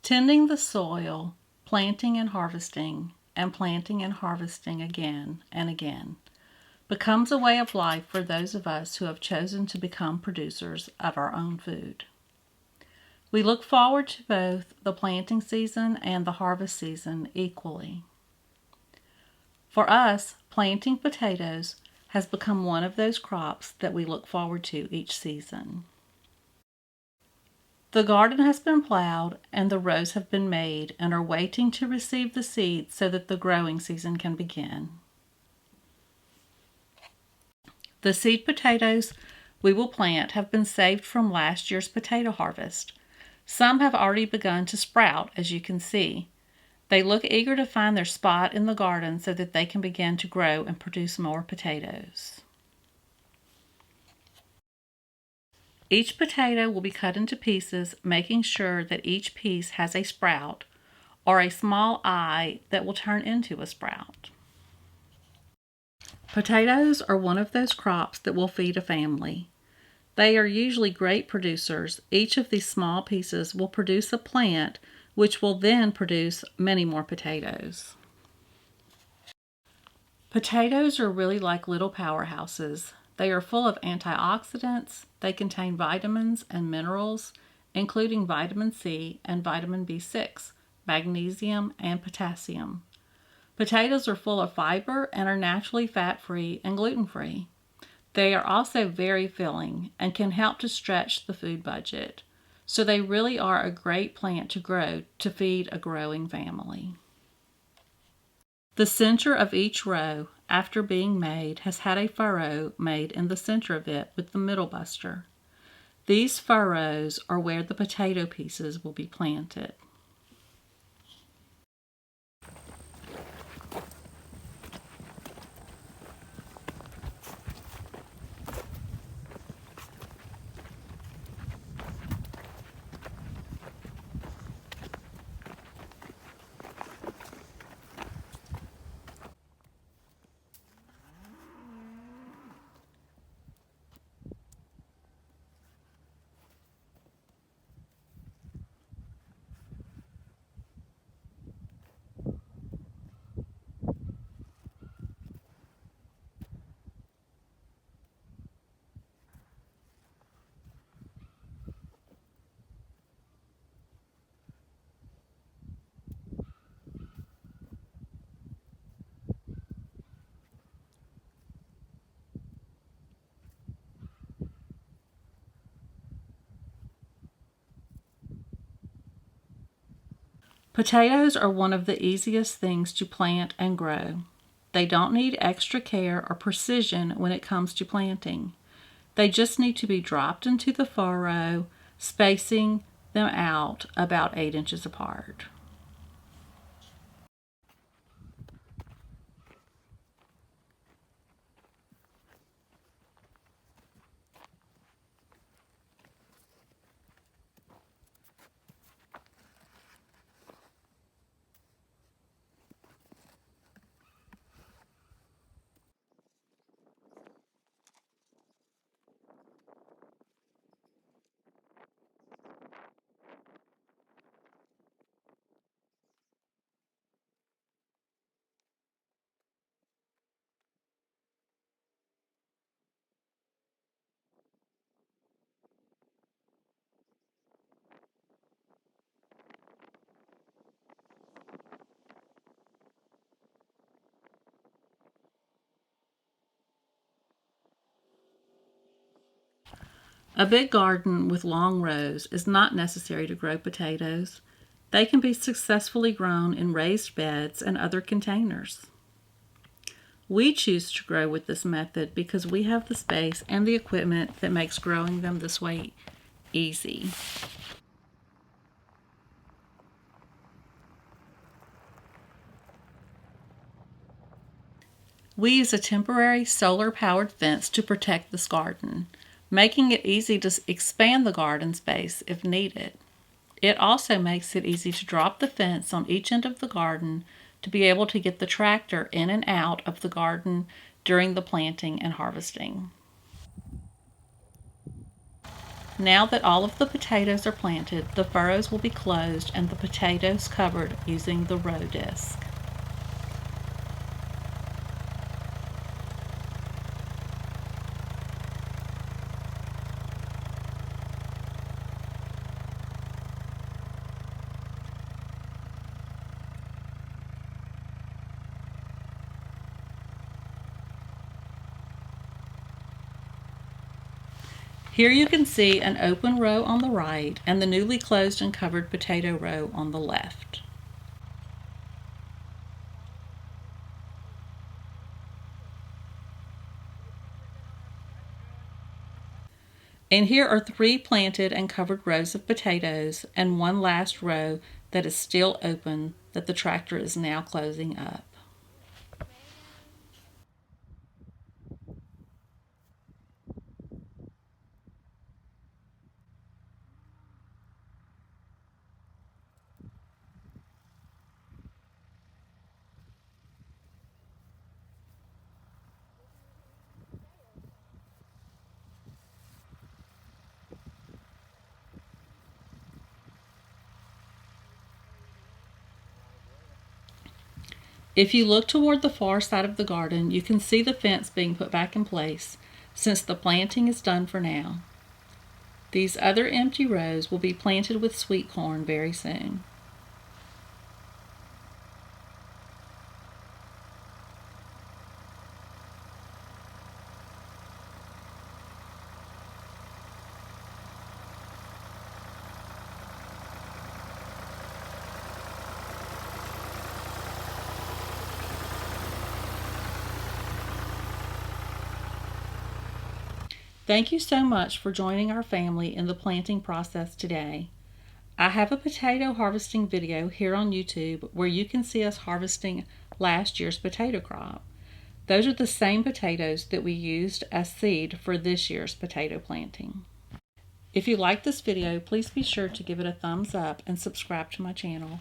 Tending the soil, planting and harvesting again and again becomes a way of life for those of us who have chosen to become producers of our own food. We look forward to both the planting season and the harvest season equally. For us, planting potatoes has become one of those crops that we look forward to each season. The garden has been plowed and the rows have been made and are waiting to receive the seeds so that the growing season can begin. The seed potatoes we will plant have been saved from last year's potato harvest. Some have already begun to sprout, as you can see. They look eager to find their spot in the garden so that they can begin to grow and produce more potatoes. Each potato will be cut into pieces, making sure that each piece has a sprout or a small eye that will turn into a sprout. Potatoes are one of those crops that will feed a family. They are usually great producers. Each of these small pieces will produce a plant which will then produce many more potatoes. Potatoes are really like little powerhouses. They are full of antioxidants. They contain vitamins and minerals, including vitamin C and vitamin B6, magnesium, and potassium. Potatoes are full of fiber and are naturally fat-free and gluten-free. They are also very filling and can help to stretch the food budget. So they really are a great plant to grow to feed a growing family. The center of each row, after being made, has had a furrow made in the center of it with the middle buster. These furrows are where the potato pieces will be planted. Potatoes are one of the easiest things to plant and grow. They don't need extra care or precision when it comes to planting. They just need to be dropped into the furrow, spacing them out about 8 inches apart. A big garden with long rows is not necessary to grow potatoes. They can be successfully grown in raised beds and other containers. We choose to grow with this method because we have the space and the equipment that makes growing them this way easy. We use a temporary solar-powered fence to protect this garden, making it easy to expand the garden space if needed. It also makes it easy to drop the fence on each end of the garden to be able to get the tractor in and out of the garden during the planting and harvesting. Now that all of the potatoes are planted, the furrows will be closed and the potatoes covered using the row disc. Here you can see an open row on the right and the newly closed and covered potato row on the left. And here are 3 planted and covered rows of potatoes and one last row that is still open that the tractor is now closing up. If you look toward the far side of the garden, you can see the fence being put back in place since the planting is done for now. These other empty rows will be planted with sweet corn very soon. Thank you so much for joining our family in the planting process today. I have a potato harvesting video here on YouTube where you can see us harvesting last year's potato crop. Those are the same potatoes that we used as seed for this year's potato planting. If you like this video, please be sure to give it a thumbs up and subscribe to my channel.